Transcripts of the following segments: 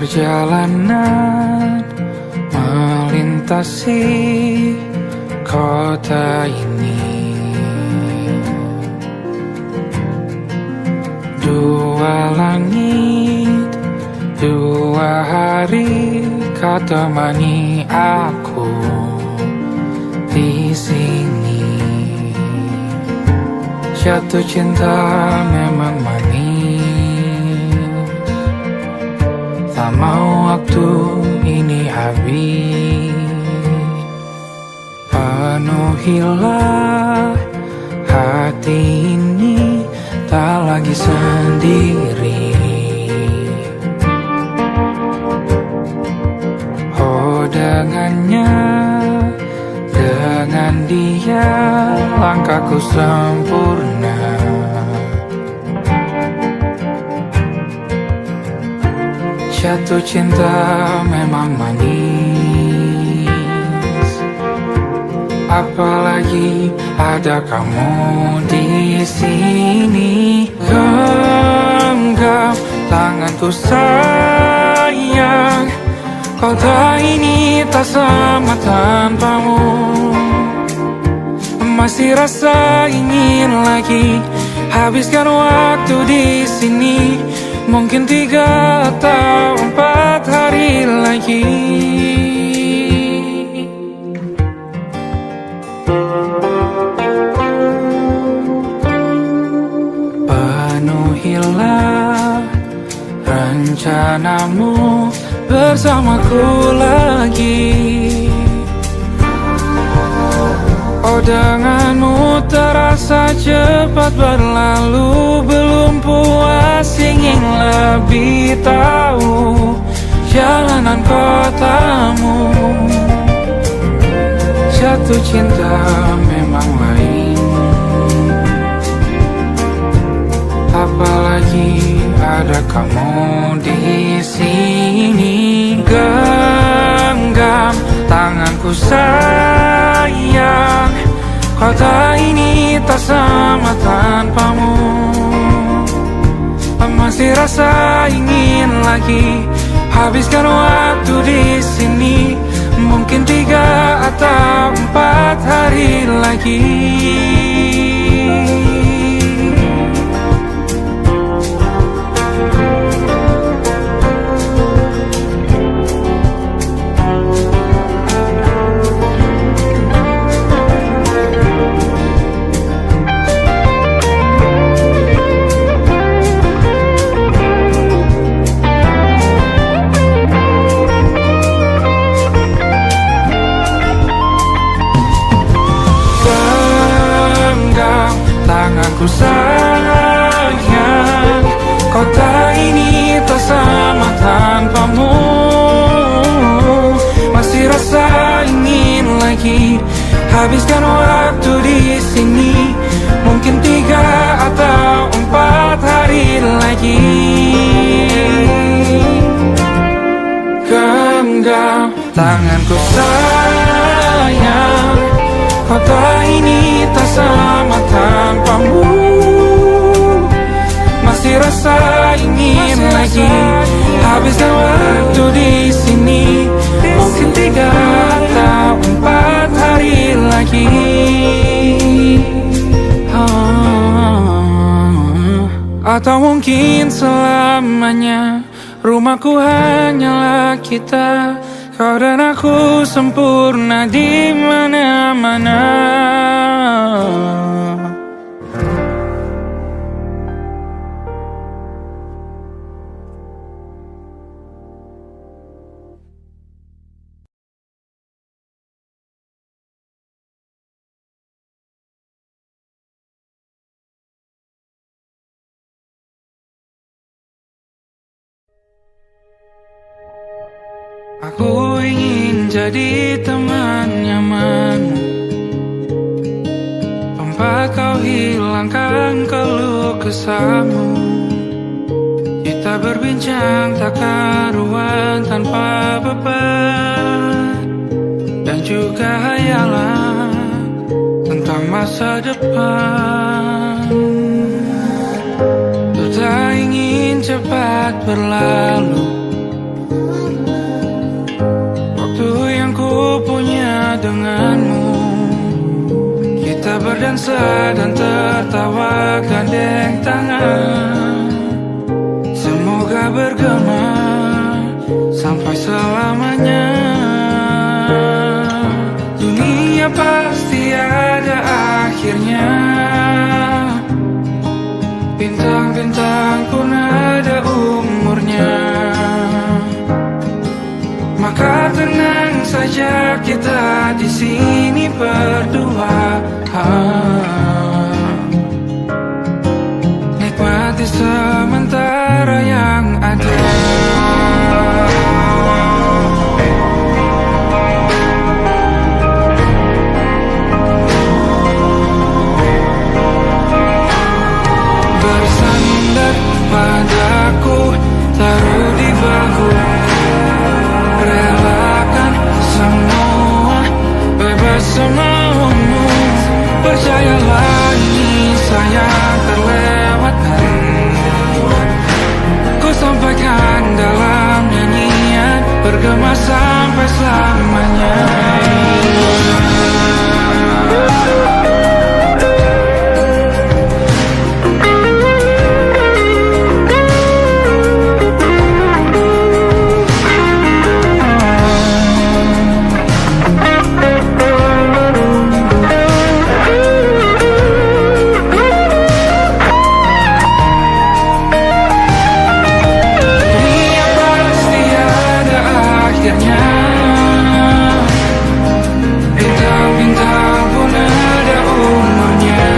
Perjalanan melintasi kota ini, dua langit, dua hari kau temani aku di sini. Jatuh cinta memang manis, tak mau waktu ini habis. Penuhilah hati ini, tak lagi sendiri. Oh dengannya, dengan dia langkahku sempurna. Jatuh cinta memang manis, apalagi ada kamu di sini. Genggam tanganku sayang, kota ini tak sama tanpamu. Masih rasa ingin lagi habiskan waktu di sini. Mungkin 3 atau 4 hari lagi. Penuhilah rencanamu bersamaku lagi. Oh denganmu terasa cepat berlalu, belum puas ingin lebih tahu jalanan kotamu. Jatuh cinta memang lain, apalagi ada kamu di sini. Genggam tanganku sayang, kota ini tak sama tanpamu. Masih rasa ingin lagi habiskan waktu di sini. Mungkin 3 atau 4 hari lagi. Tanganku sayang, kota ini tak sama tanpamu. Masih rasa ingin lagi habiskan waktu di sini. Mungkin 3 atau 4 hari lagi. Genggam tanganku sayang, kota ini tak sama tanpamu. Masih rasa ingin lagi habiskan waktu di sini. Mungkin 3 atau 4 hari lagi. Atau mungkin selamanya. Rumahku hanyalah kita, kau dan aku sempurna di mana-mana. Aku ingin jadi teman nyamanmu, tempat kau hilangkan keluh kesahmu. Kita berbincang tak karuan tanpa beban, dan juga hayalan tentang masa depan. Ku tak ingin cepat berlalu, denganmu. Kita berdansa dan tertawa gandeng tangan. Semoga bergema sampai selamanya. Dunia pasti ada akhirnya. Bintang-bintang pun ada umurnya. Maka tenang saja kita di sini berdua. Nikmati sementara yang ada. Bersandar padaku, taruh di bahu. Relakan semua, bebas semaumu. Percayalah ini sayang terlewatkan. Ku sampaikan dalam nyanyian, bergema sampai selamanya. Bintang-bintang pun ada umurnya.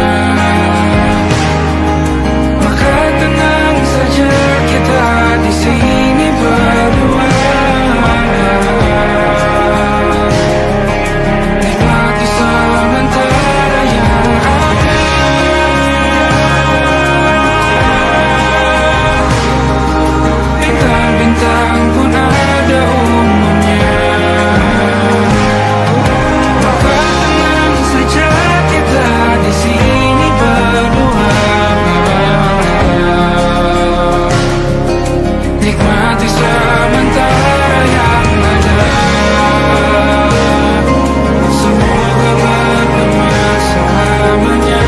Maka tenang saja kita di sini berdua. Nikmati sementara yang ada. Bintang-bintang pun ada umurnya. Di sini berdua. Nikmati sementara yang ada. Semoga bergema selamanya.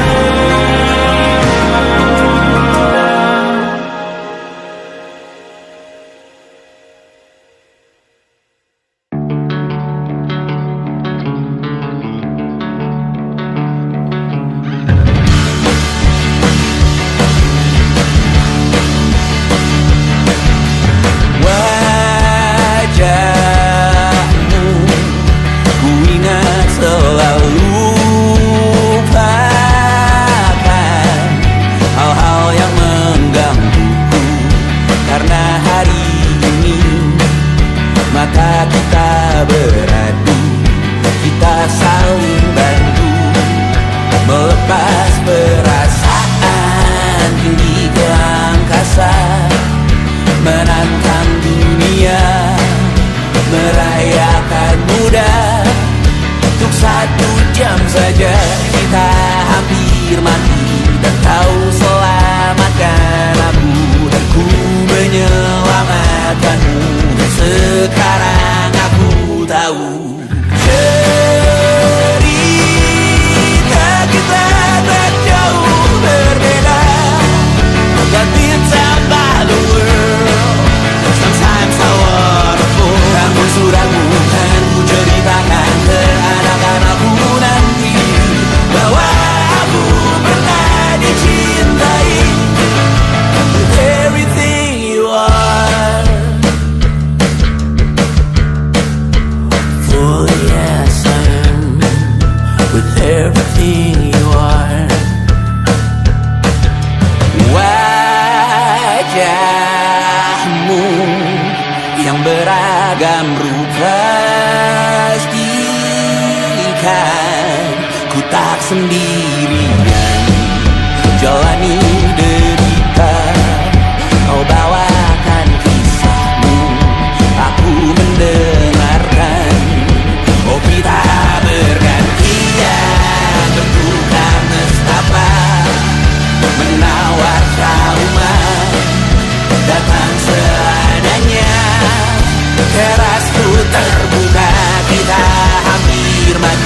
Sendirian jalani derita, kau bawakan kisahmu, aku mendengarkan. Oh kita bergantian bertukar nestapa, menawar trauma, datang seadanya. Terasku terbuka, kita hampir mati.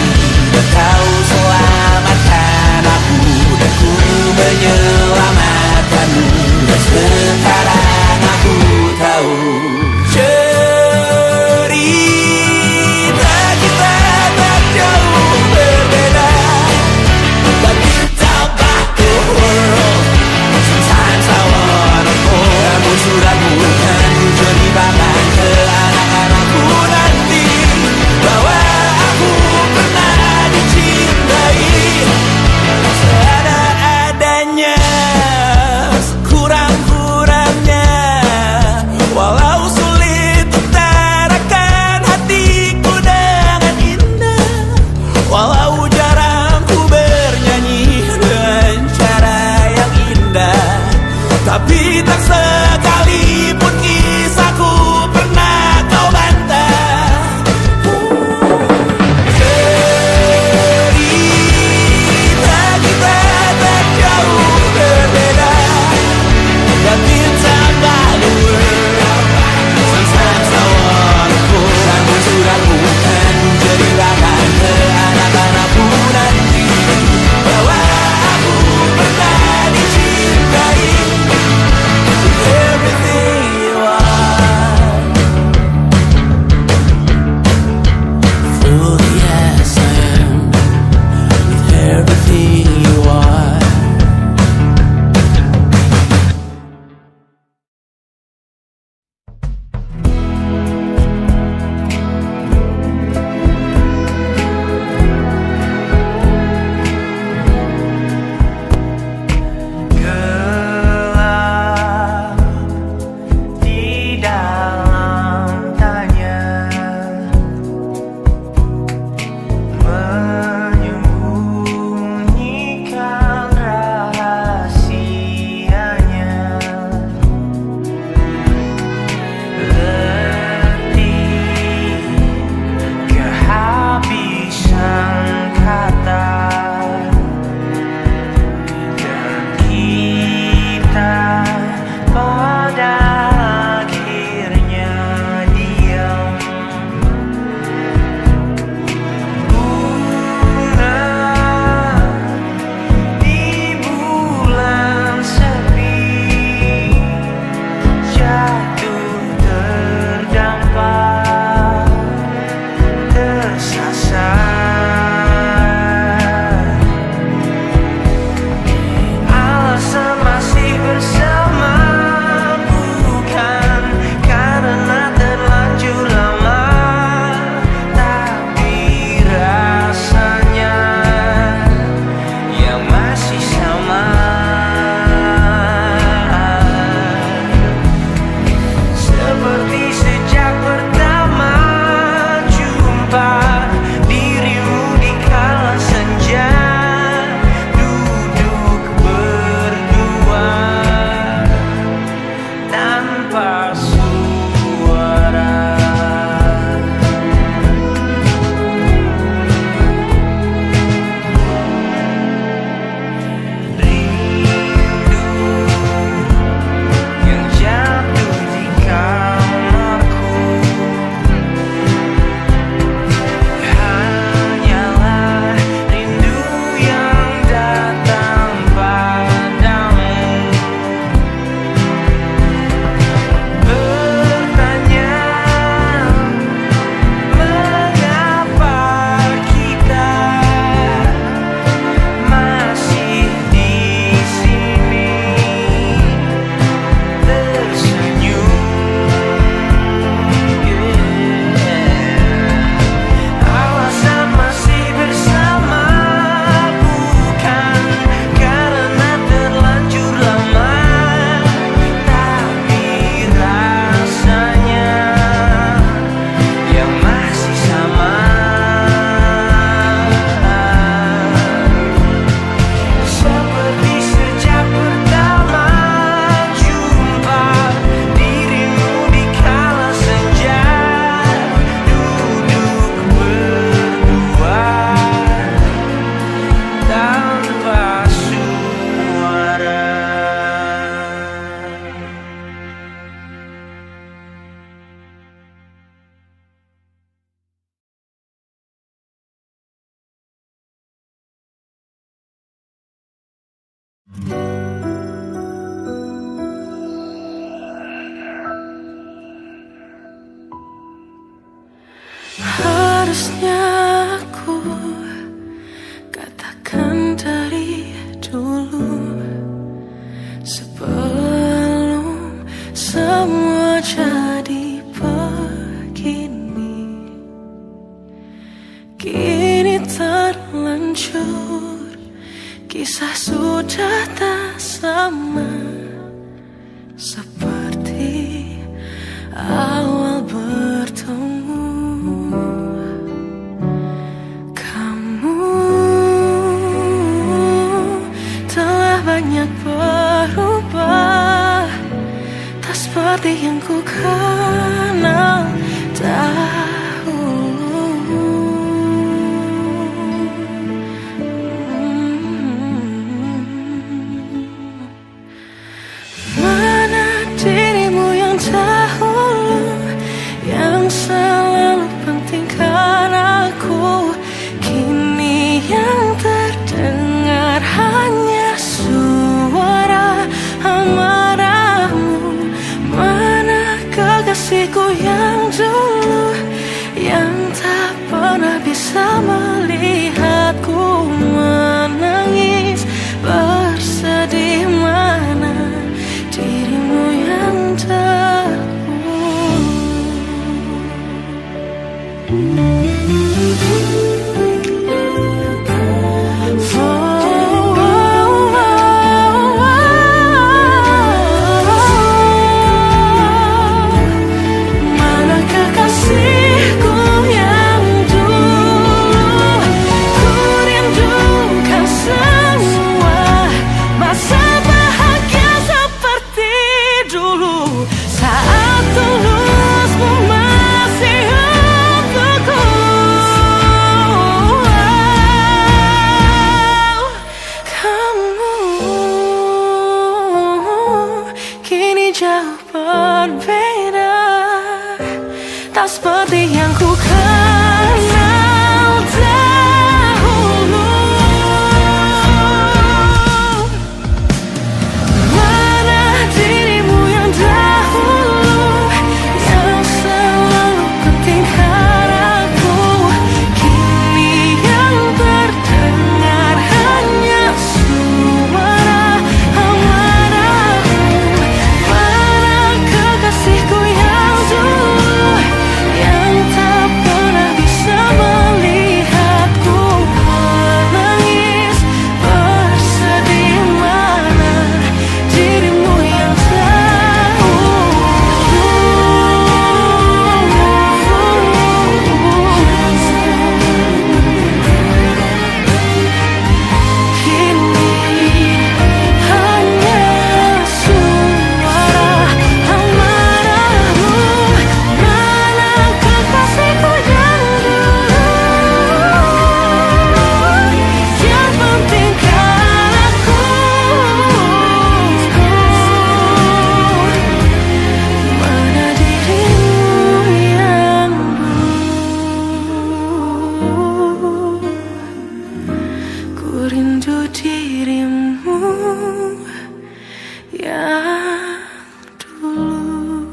Kisah sudah tak sama seperti awal bertemu. Kamu telah banyak berubah, tak seperti yang ku kenal dahulu. Mana dirimu yang dahulu, yang selalu pentingkan aku. Kini yang terdengar hanya suara amarahmu. Mana kekasihku yang dulu, yang tak pernah bisa melihatku menangis bersedih. Mana dirimu yang mana kekasihku yang dulu, ku rindukan semua masa bahagia seperti dulu, saat tulusmu masih untukku. Kamu kini jauh berbeda, tak seperti yang ku kenal dahulu. Mana dirimu yang dahulu, yang selalu pentingkan aku. Kini yang terdengar hanya suara amarahmu. Mana kekasihku yang dulu, yang tak pernah bisa melihatku menangis bersedih. Mana dirimu yang kini hanya suara amarahmu. Mana kekasihku yang dulu, yang pentingkan aku. Mana dirimu yang dulu, ku rindu dirimu yang dulu.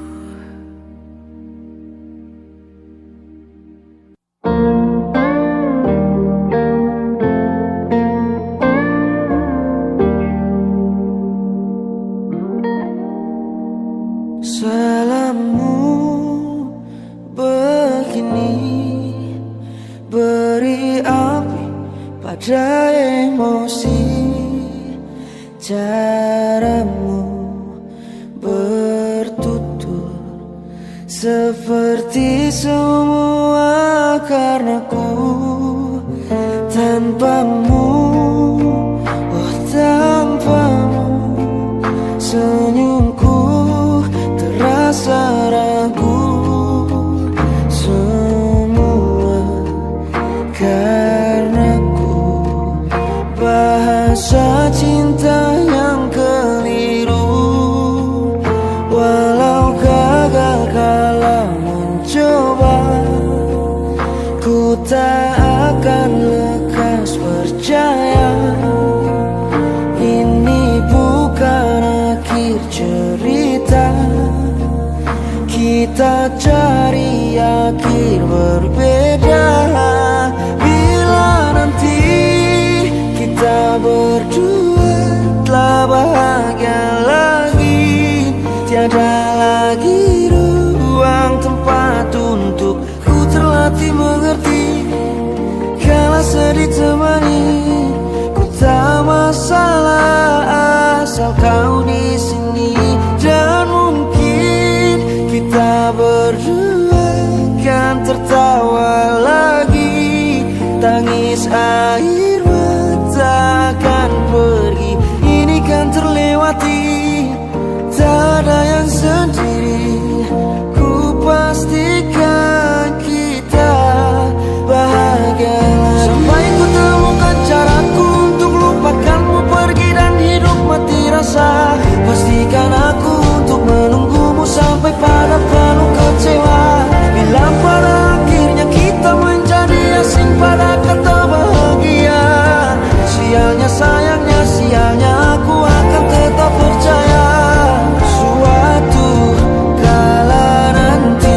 Salammu begini, beri api pada emosi. Caramu bertutur seperti semua karenaku. Tanpamu, oh tanpamu, senyumku terasa ragu. Semua karenaku, bahasa cinta yang keliru. Walau gagal kala mencoba, ku tak akan lekas percaya. Ini bukan akhir cerita, kita cari akhir berbeda. Bila nanti kita berdua telah bahagia lagi, tiada lagi ruang tempat untuk ku terlatih mengerti. Kala sedih temani, ku tak masa tertawa lagi. Tangis air mata akan pergi, ini kan terlewati. Tak ada yang sendiri, ku pastikan kita bahagia lagi. Sampai ku temukan caraku untuk lupakanmu pergi dan hidup mati rasa. Pastikan aku untuk menunggumu sampai pada penuh kecewa. Bila pada akhirnya kita menjadi asing pada kata bahagia. Sialnya sayangnya sialnya aku akan tetap percaya. Suatu kala nanti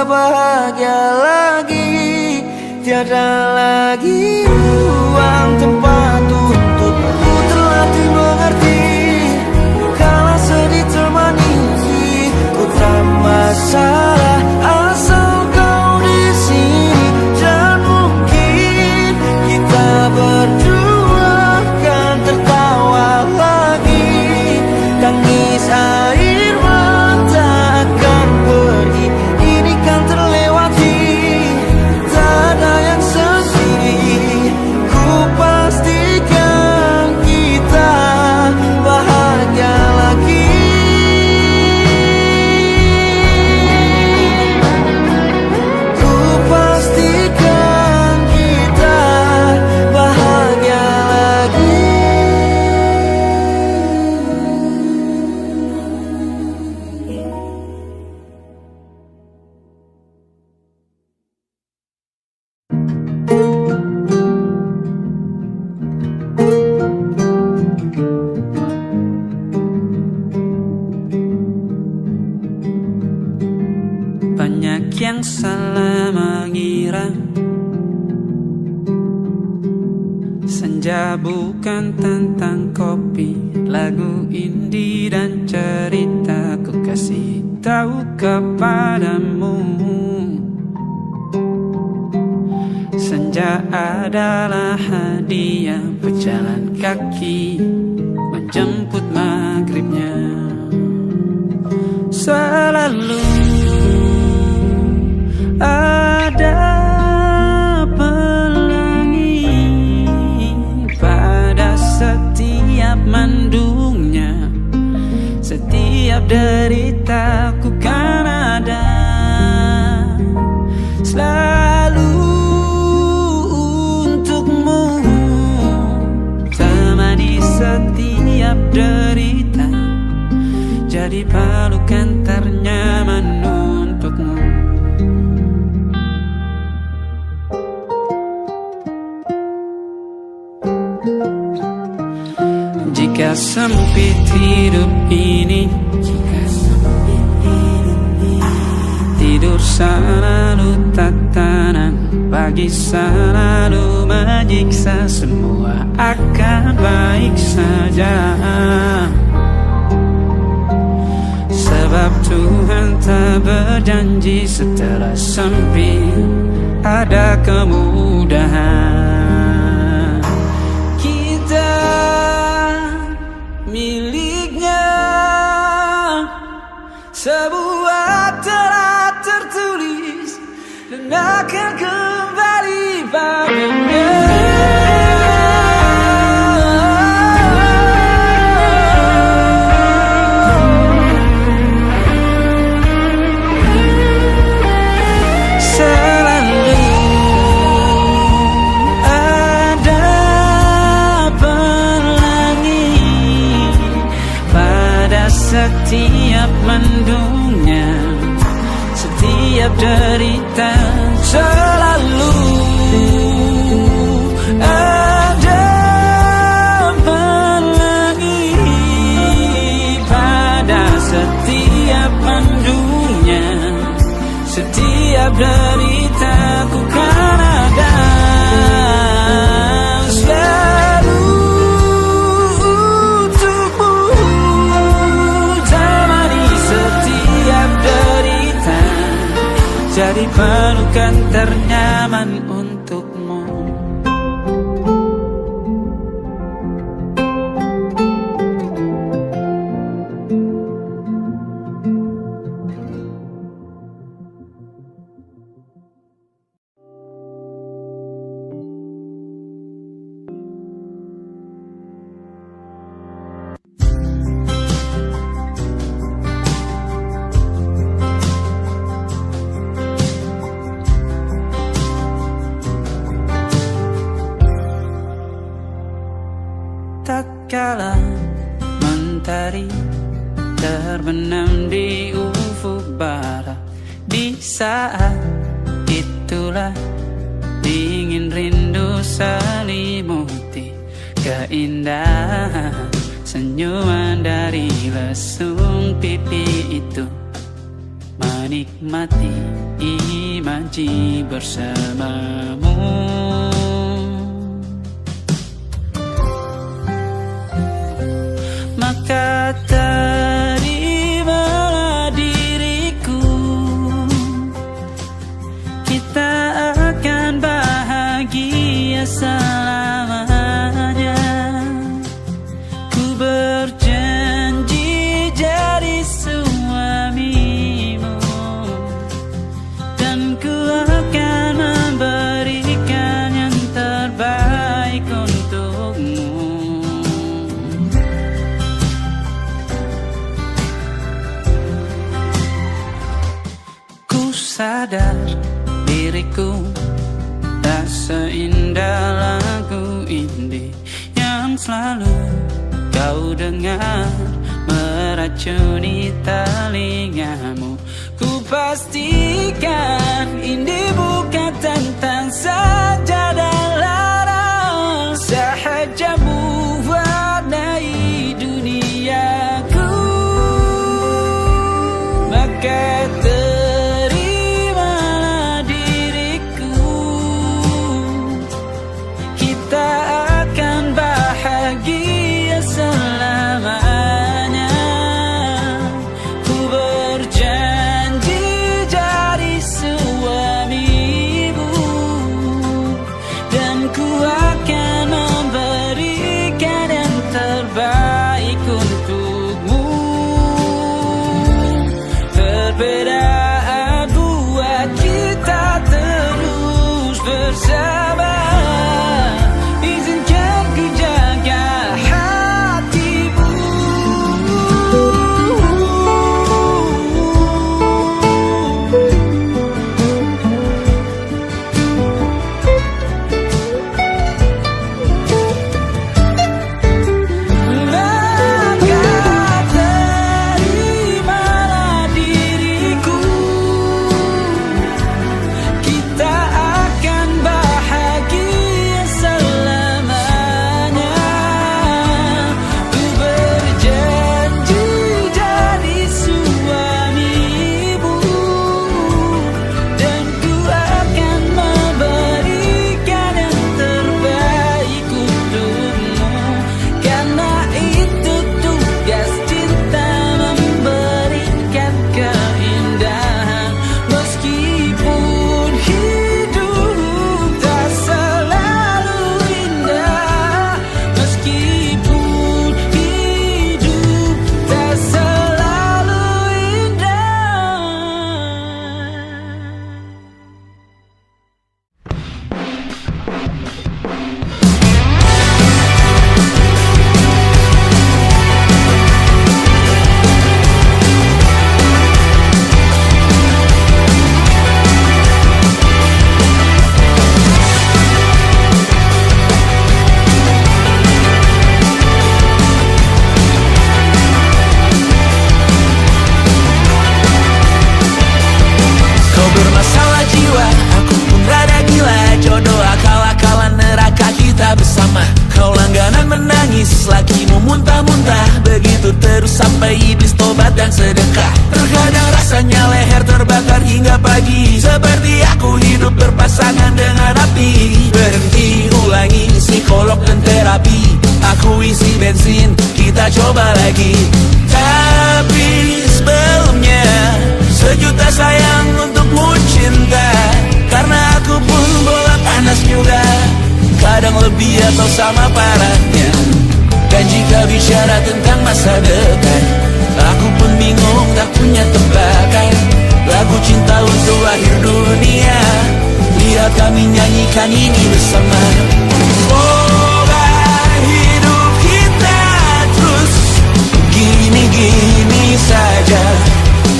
bahagia lagi, tiada lagi ruang tempat untukku terlatih mengerti. Kala sedih temani, ku tak masalah asal kau di sini. Dan mungkin kita berdua akan tertawa lagi. Tangis air mata akan pergi, ini kan terlewati. Tak ada yang sendiri, ku pastikan kita bahagia lagi. Ku pastikan kita bahagia lagi. Banyak yang salah mengira senja bukan tentang kopi, lagu indie dan cerita. Ku kasih tahu kepadamu, senja adalah hadiah pejalan kaki menjemput maghribnya. Selalu ada pelangi pada setiap mendungnya. Setiap deritaku kan ada selalu untukmu. Temani setiap derita, jadi pelukan ternyaman untukmu. Jika sempit hidup ini, tidur selalu tatanan, pagi selalu menyiksa, semua akan baik saja. Sebab Tuhan tak berjanji setelah sempit ada kemudahan. Kita miliknya, sebuah telah tertulis dan akan kembali padanya. Setiap mendungnya, setiap derita, selalu ada pelangi pada setiap mendungnya. Setiap derita ku kan ada selalu untukmu. Temani setiap derita, jadi pelukan ternyaman untukmu. Tak kala mentari terbenam di ufuk barat, di saat itulah dingin rindu selimuti keindahan senyuman dari lesung pipi itu, menikmati imaji bersamamu. Maka terimalah diriku, kita akan bahagia selamanya. Ku berjanji jadi suamimu, dan ku akan memberikan yang terbaik untukmu. Sadar diriku tak seindah lagu indie yang selalu kau dengar meracuni telingamu. Ku pastikan indie bukan tentang sajadah larang, sahaja mewarnai duniaku. Maka bahagia selamanya. Ku berjanji jadi suamimu, dan ku akan memberikan yang terbaik untukmu. Perbedaan buat kita terus bersama. sampai iblis tobat dan sedekah. Terkadang rasanya leher terbakar hingga pagi, seperti aku hidup berpasangan dengan api. Berhenti, ulangi psikolog dan terapi. Aku isi bensin, kita coba lagi. Tapi sebelumnya 1 juta sayang untukmu cinta. Kadang lebih atau sama parahnya. Dan jika bicara tentang masa depan, aku pun bingung tak punya tebakan. Lagu cinta untuk akhir dunia, lihat kami nyanyikan ini bersama. Semoga hidup kita terus gini-gini saja,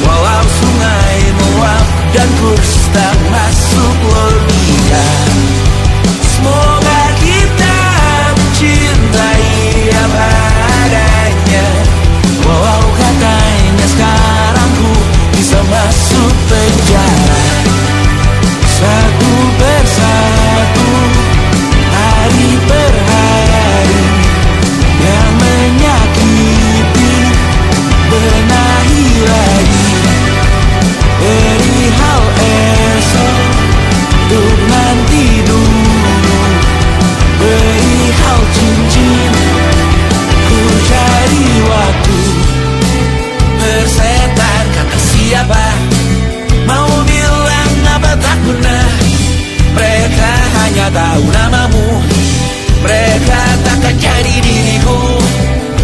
walau sungai meluap dan kurs tak masuk logika. Semoga kita mencintai apa adanya, walau katanya sekarang ku bisa masuk penjara. Satu persatu, hari per hari, yang menyakiti benahi lagi. Perihal esok, untuk nanti dulu. Perihal cincin, ku cari waktu. Persetan kata siapa, mau bilang apa tak guna. Mereka hanya tahu namamu, mereka takkan jadi diriku.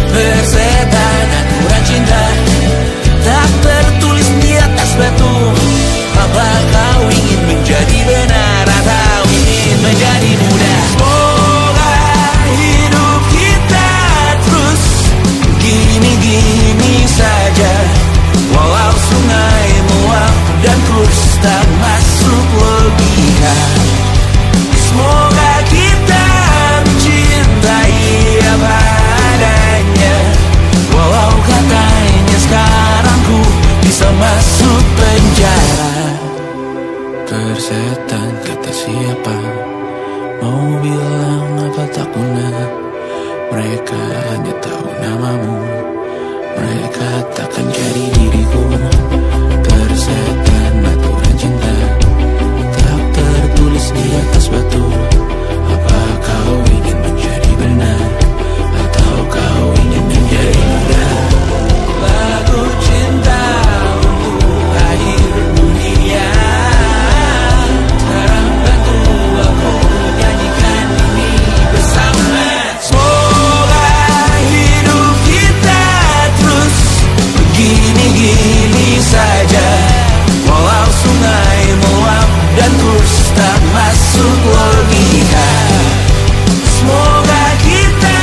Persetan aturan cinta, tak tertulis di atas batu. Apa kau ingin menjadi benar atau ingin menjadi muda? Semoga hidup kita terus gini-gini saja, walau sungai meluap dan kurs tak masuk logika. Semoga kita mencintai apa adanya, walau katanya sekarang ku bisa masuk penjara. Persetan kata siapa, mau bilang apa tak guna. Mereka hanya tahu namamu, mereka takkan jadi diriku. Persetan aturan cinta, tak tertulis di atas batu. Apa kau ingin menjadi benar, atau kau ingin menjadi muda? Lagu cinta untuk akhir dunia, sekarang bantu aku nyanyikan ini bersama. Semoga hidup kita terus begini-gini saja, walau sungai meluap dan kurs tak masuk logika. Semoga kita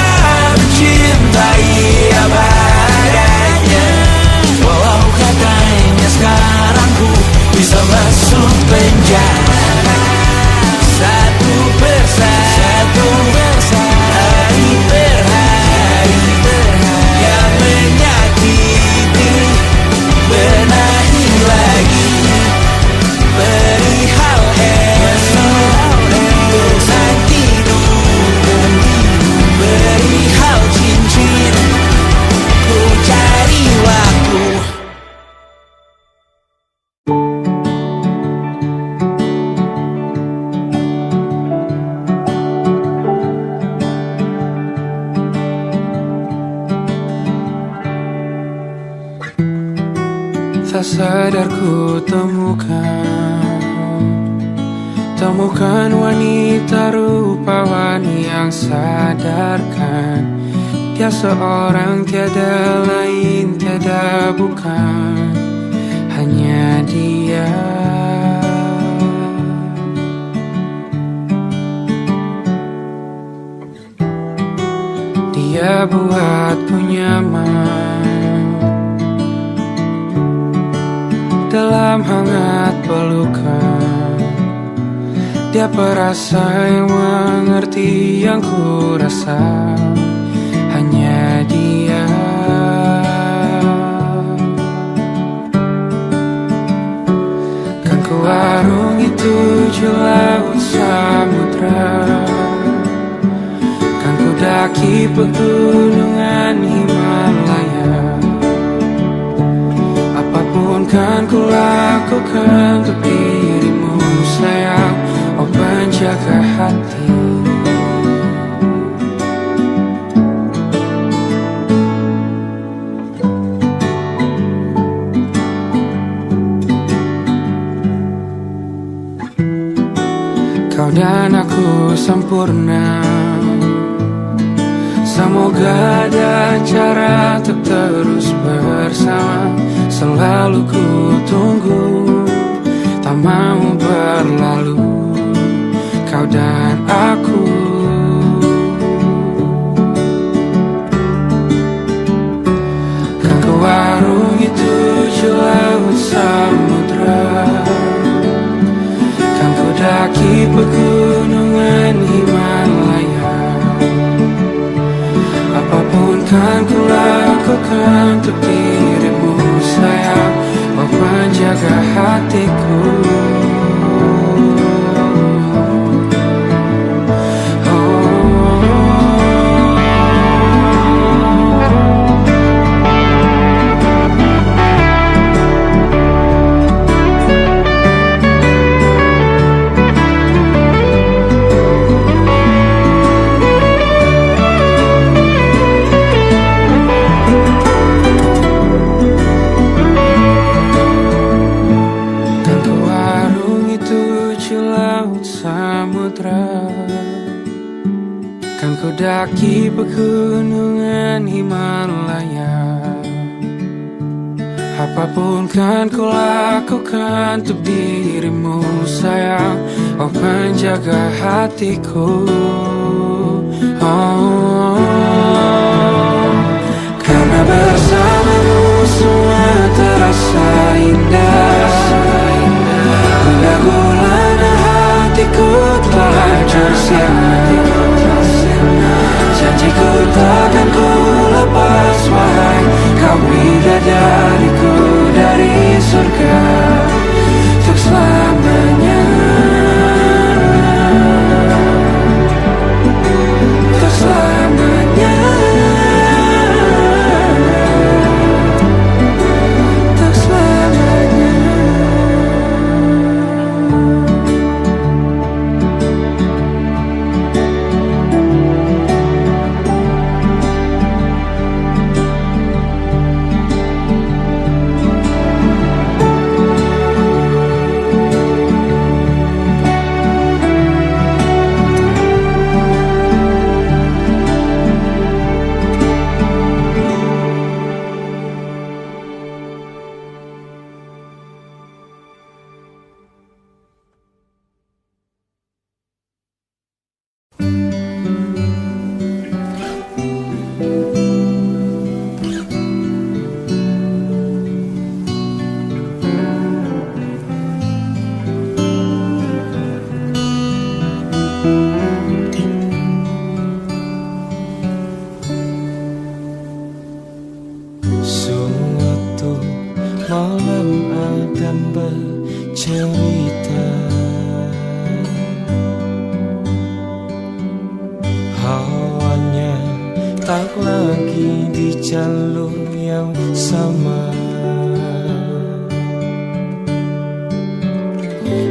mencintai apa adanya, walau katanya sekarang ku bisa masuk penjara. Satu persatu, hari per hari, yang menyakiti benahi lagi. Perihal esok, untuk nanti dulu. Perihal cincin, ku cari waktu. Tak sadar ku temukan wanita rupawani yang sadarkan dia seorang, tiada lain, tiada bukan, hanya dia. Dia buatku nyaman dalam hangat pelukan. Dia perasa yang mengerti yang ku rasa, hanya dia. Kan ku arungi 7 laut samudra, kan ku daki pegunungan Himalaya. Apapun kan ku lakukan untuk dirimu sayang, oh penjaga hati. Kau kau dan aku sempurna. Semoga ada cara untuk terus bersama. Selalu ku tunggu, tak mau berlalu, kau dan aku. Kan ke warung itu laut samudra, kan ku daki pegunungan Himalaya. Apapun kan ku lakukan untuk dirimu sayang, oh penjaga hatiku. Kan ku daki pegunungan Himalaya. Apapun kan ku lakukan untuk dirimu sayang, oh penjaga hatiku. Karena bersamamu semua terasa indah. Hingga gulana hatiku telah hancur sia-sia. Janjiku takkan ku lepas, wahai kau bidadariku dari surga untuk selamanya, untuk selamanya, untuk selamanya.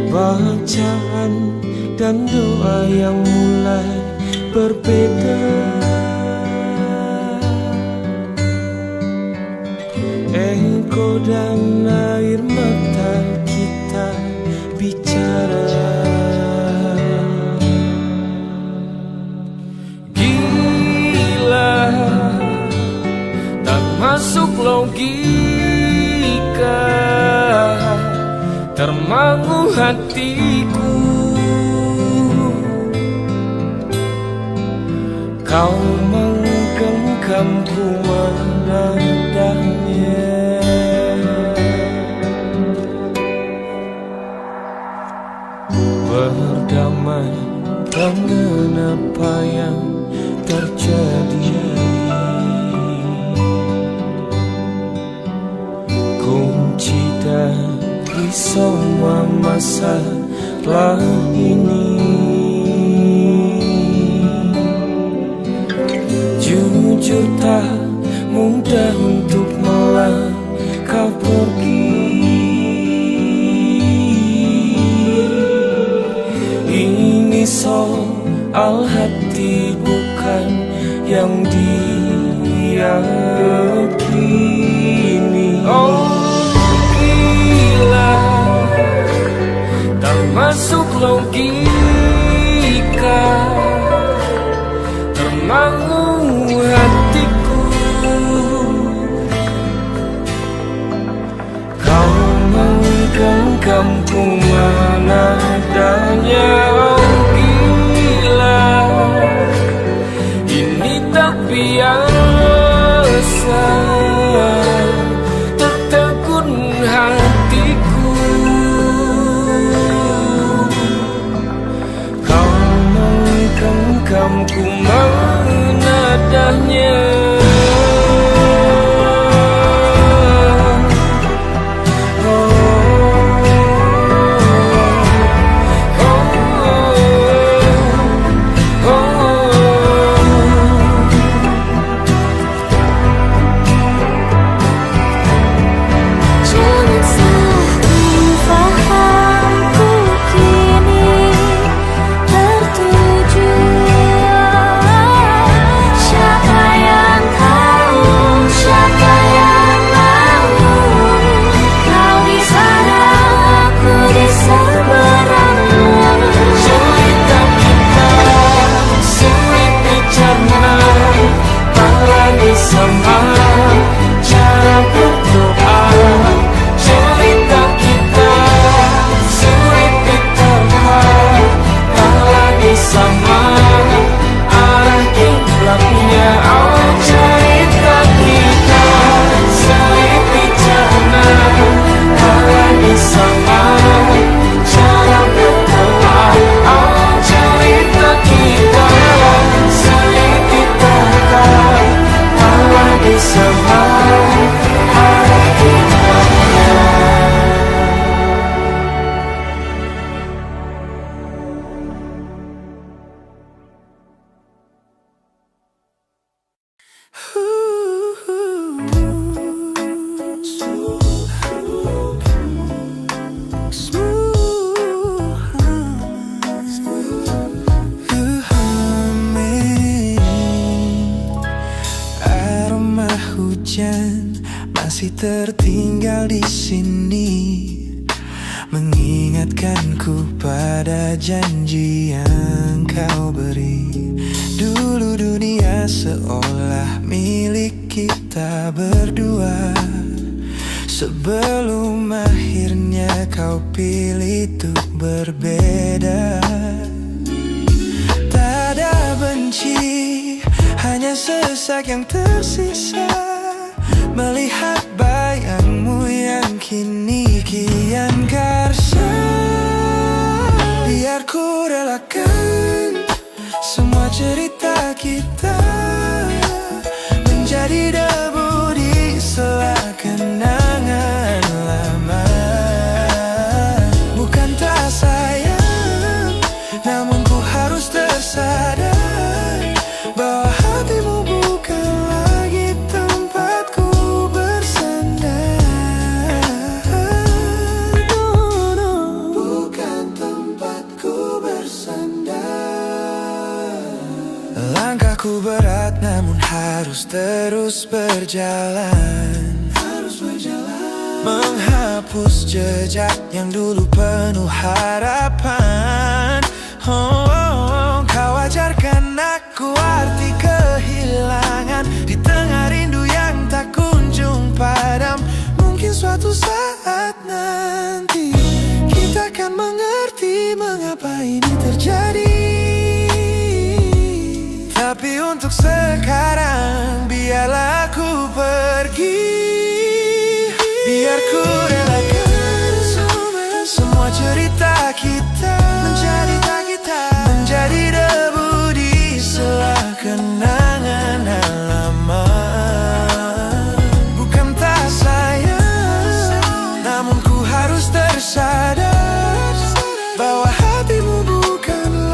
Bacaan dan doa yang mulai berbeda. Engkau dan air mata kita bicara. Gila, tak masuk logika, termangu hatiku. Kau menggenggamku menadanya. Berdamai dengan apa yang terjadi. Kunci dari semua masalah ini, jujur tak mudah untuk melangkah pergi. Ini soal hati bukan yang diyakini. Oh gila, tak masuk logika, termangu hatiku. Kau menggenggamku mana adanya. Oh gila, ini tak biasa, tertegun hatiku. Kau menggenggamku mana adanya. Masih tertinggal di sini, mengingatkanku pada janji yang kau beri. Dulu dunia seolah milik kita berdua, sebelum akhirnya kau pilih untuk berbeda. Tak ada benci, hanya sesak yang tersisa, melihat bayangmu yang kini kian karsa. Biar ku relakan semua cerita kita menjadi debu di sela kenangan lama. Bukan tak sayang, namun ku harus tersadar bahwa hatimu bukan lagi tempatku bersandar. Bukan tempatku bersandar. Langkahku berat namun harus terus berjalan, menghapus jejak yang dulu penuh harapan. Kau ajarkan aku arti kehilangan di tengah rindu yang tak kunjung padam. Mungkin suatu saat nanti kita akan mengerti mengapa ini terjadi. Tapi untuk sekarang biarlah aku pergi. Biar ku relakan semua cerita kita menjadi debu di sela kenangan lama. Bukan tak sayang, namun ku harus tersadar bahwa hatimu bukan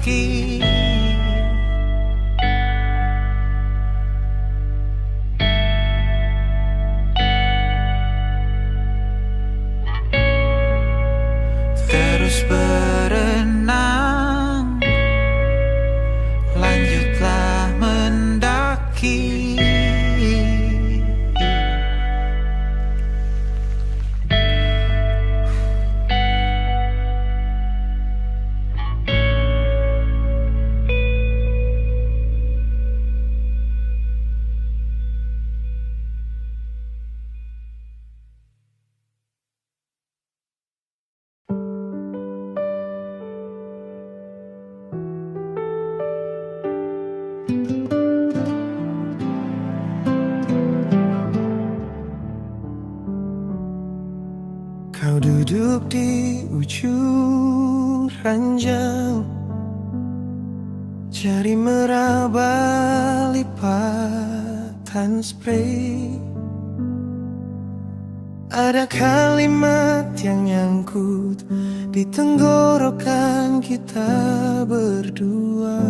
mendaki. Terus berenang, lanjutlah mendaki. Kau duduk di ujung ranjang, jari meraba lipatan spray. Ada kalimat yang nyangkut di tenggorokan kita berdua.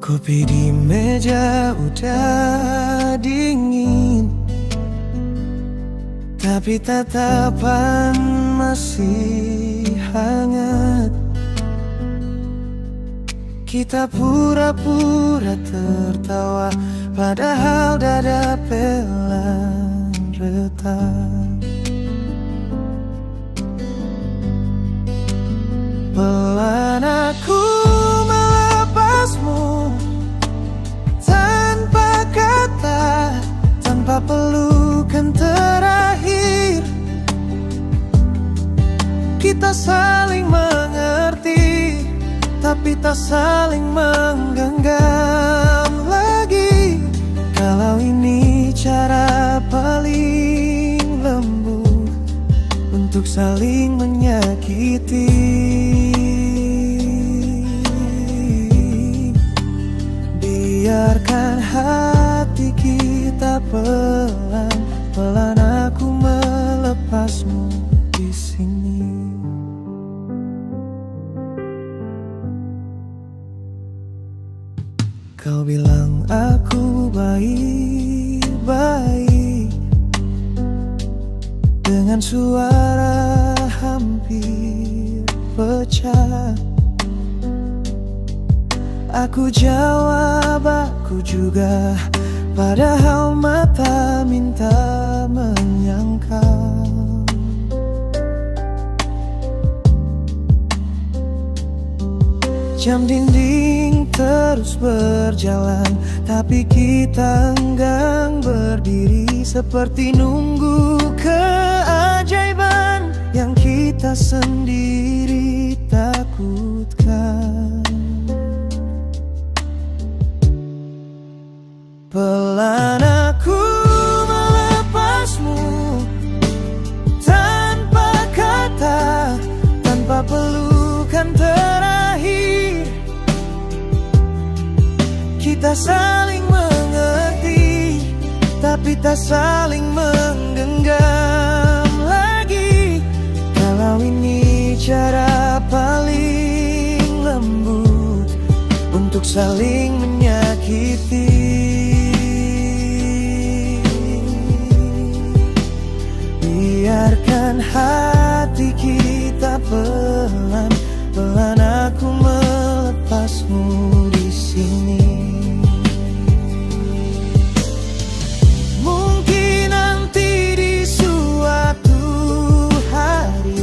Kopi di meja udah dingin, tapi tatapan masih hangat. Kita pura-pura tertawa, padahal dada pelan retak. Pelan aku melepasmu, tanpa kata, tanpa pelukan terakhir. Kita saling mengerti, tapi tak saling menggenggam lagi. Kalau ini cara paling lembut untuk saling menyakiti. Biarkan hati kita pelan-pelan aku melepasmu di sini. Kau bilang aku baik-baik, dengan suara hampir pecah. Aku jawab aku juga, padahal mata minta menyangkal. Jam dinding terus berjalan, tapi kita enggan berdiri, seperti nunggu keajaiban yang kita sendiri takutkan. Pelan aku melepasmu, tanpa kata, tanpa pelukan terakhir. Kita saling mengerti, tapi tak saling menggenggam lagi. Kalau ini cara paling lembut untuk saling menyakiti. Biarkan hati kita pelan-pelan aku melepasmu di sini. Mungkin nanti di suatu hari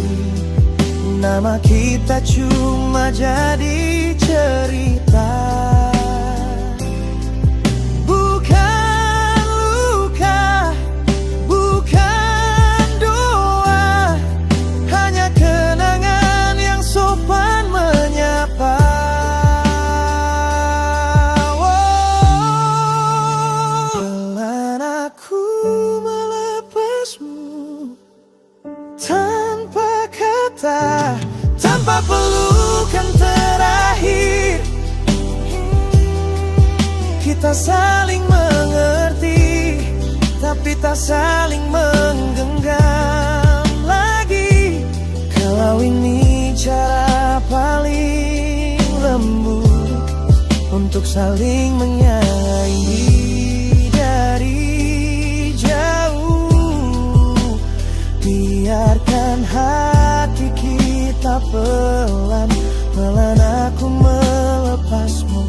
nama kita cuma jadi cerita. Bukan luka, bukan doa, hanya kenangan yang sopan menyapa. Pelan aku melepasmu, tanpa kata, tanpa pelukan terakhir. Kita saling mengerti, tapi tak saling menggenggam lagi. saling menyayangi dari jauh. Biarkan hati kita pelan-pelan aku melepasmu,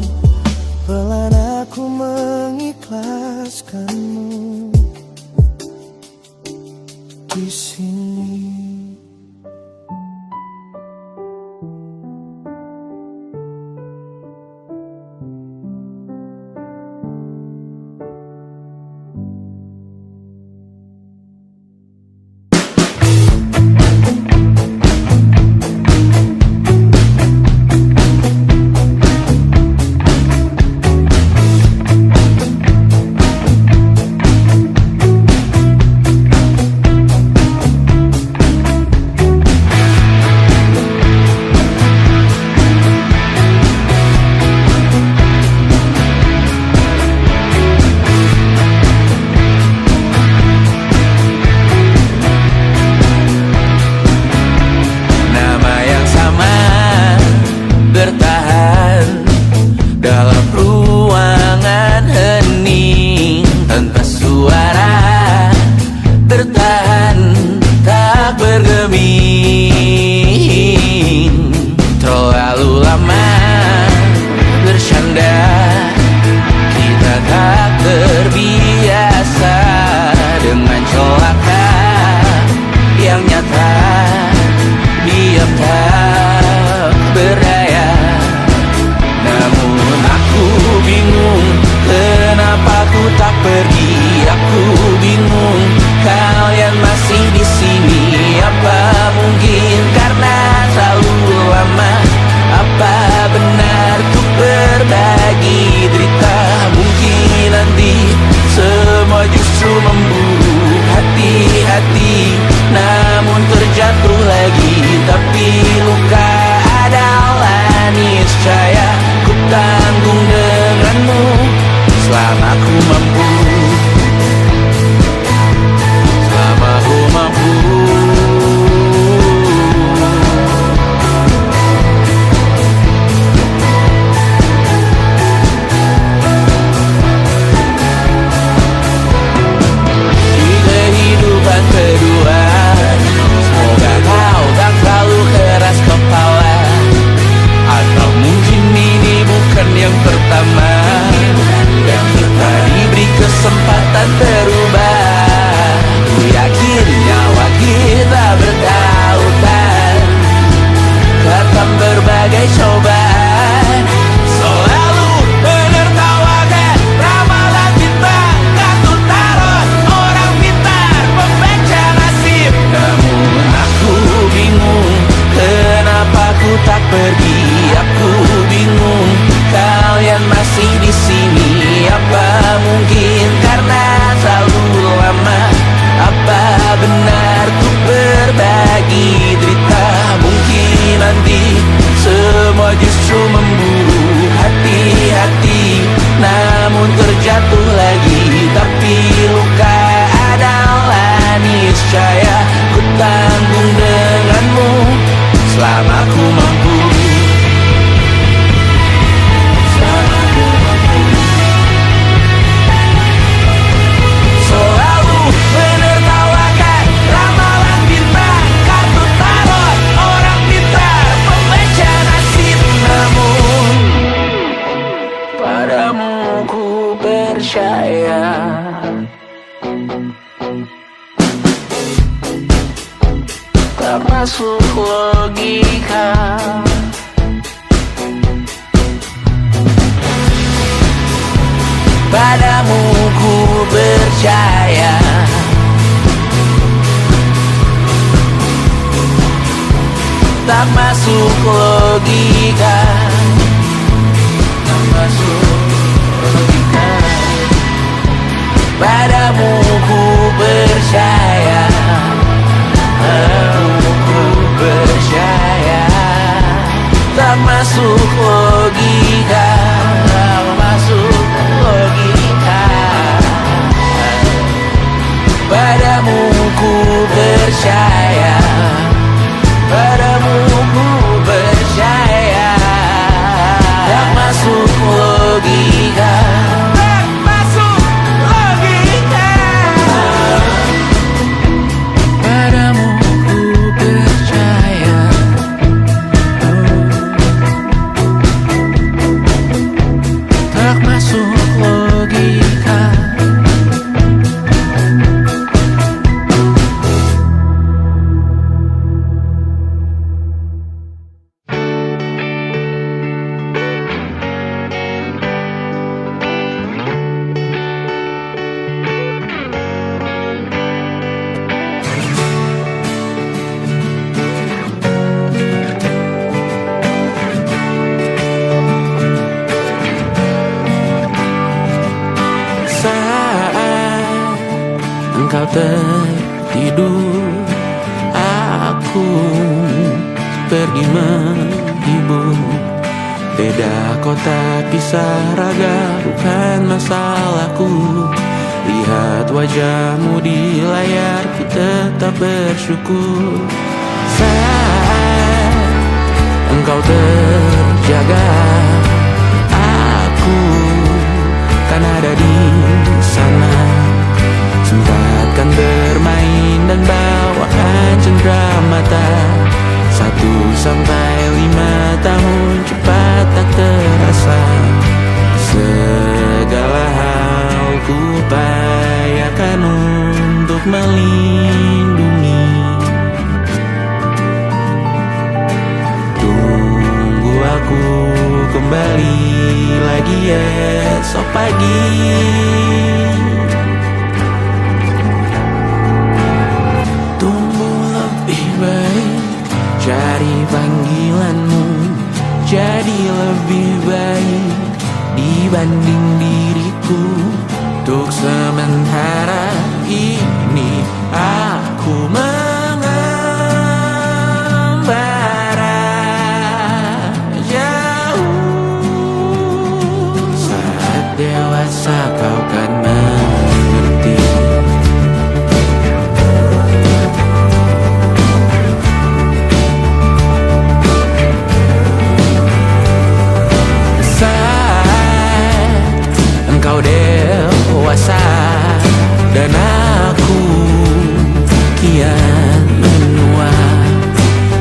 pelan aku mengikhlaskanmu di sini. Bertahan dalam ruangan hening tanpa suara, bertahan tak bergeming. Terlalu lama bersanda, kita tak terbiasa dengan celaka yang nyata. Diam tak berdaya, namun aku bingung kenapa ku tak pergi. Aku bingung kalian masih di sini. Apa mungkin karena terlalu lama? Apa benar ku berbagi derita? Mungkin nanti semua justru memburu hati-hati, namun terjatuh lagi. Tapi luka adalah niscaya ku tanggung denganmu selama ku mampu, selama ku mampu. Di kehidupan kedua, semoga kau tak terlalu keras kepala. Atau mungkin ini bukan yang pertama, dan kita diberi kesempatan berubah. Ku yakin nyawa kita bertautan, datang berbagai cobaan. Selalu menertawakan ramalan bintang, kartu tarot orang pintar, pembaca nasib. Namun aku bingung kenapa ku tak pergi. Aku bingung kalian masih di sini. Apa mungkin karena terlalu lama? Apa benar ku berbagi derita? Mungkin nanti semua justru memburu hati-hati, namun terjatuh lagi. Tapi luka adalah niscaya ku tanggung denganmu selama ku mampu. Selalu menertawakan ramalan bintang, kartu tarot orang pintar, pembaca nasib. Namun padamu ku percaya, tak masuk logika. Padamu ku percaya, tak masuk logika, tak masuk logika. Padamu ku percaya, padamu ku percaya, tak masuk logika, tak masuk logika. Padamu ku percaya, padamu ku percaya, tak masuk logika. tertidur, aku pergi menghibur. Beda kota, pisah raga, bukan masalahku. Lihat wajahmu di layar, ku tetap bersyukur. Saat engkau terjaga, aku kan ada di sana. Sempatkan bermain dan bawaan cendera mata. 1-5 tahun cepat tak terasa. Segala hal ku upayakan untuk melindungi. Tunggu aku kembali lagi esok pagi. Tumbuh lebih baik, cari panggilanmu, jadi lebih baik dibanding diriku. Untuk sementara ini aku mengembara jauh. Saat dewasa kau kan mengerti. Engkau dewasa dan aku kian menua.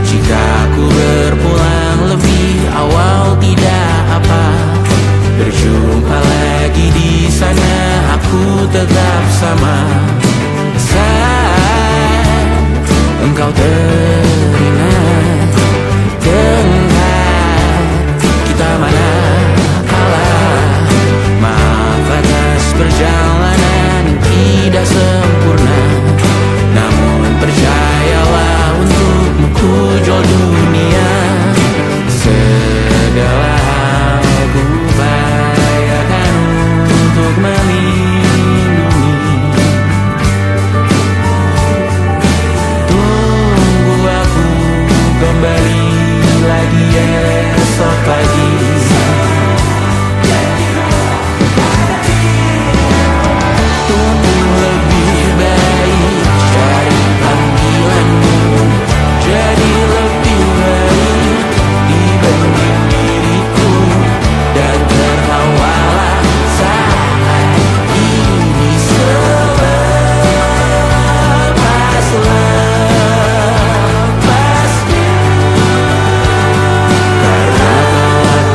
Jika aku berpulang lebih awal tidak apa. Berjumpa lagi di sana, aku tetap sama. Saat engkau teringat dengar kita mana perjalanan tidak sempurna, namun percayalah untukmu ku jual dunia. Segala hal ku upayakan untuk melindungi. Tunggu aku kembali lagi esok pagi. Jadi lebih baik dibanding diriku, dan tertawalah saat ini selepas-lepasnya. Karena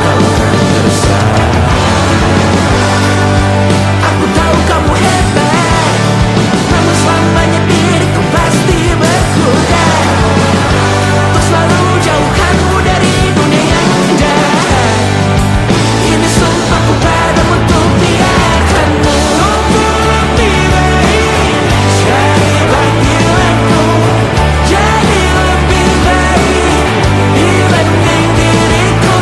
kau kan bersama. Aku tahu kamu hebat, namun selamanya diriku pasti berkuda. Selalu jauhkanmu dari dunia yang indah. Ini sumpahku padamu untuk biarkanmu tumbuh lebih baik. Cari panggilanmu, jadi lebih baik dibanding diriku.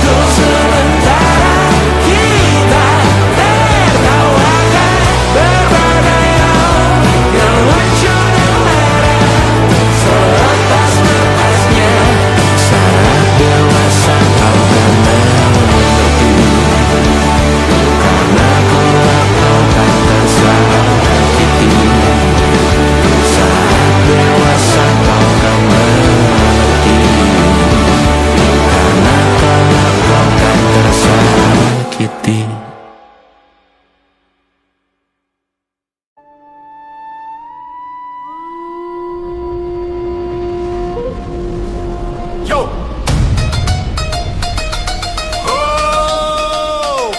Untuk sementara kita tertawakan berbagai hal yang lucu dan marah. Selepas-lepasnya, saat dewasa kau kan mengerti. Karena kelak kau kan tersakiti. Saat dewasa kau kan mengerti. Karena kelak kau kan tersakiti. Yo! Oh!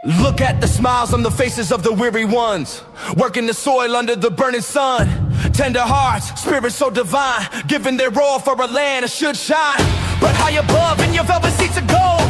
Look at the smiles on the faces of the weary ones, working the soil under the burning sun. Tender hearts, spirits so divine, giving their all for a land that should shine. but high above in your velvet seats of gold.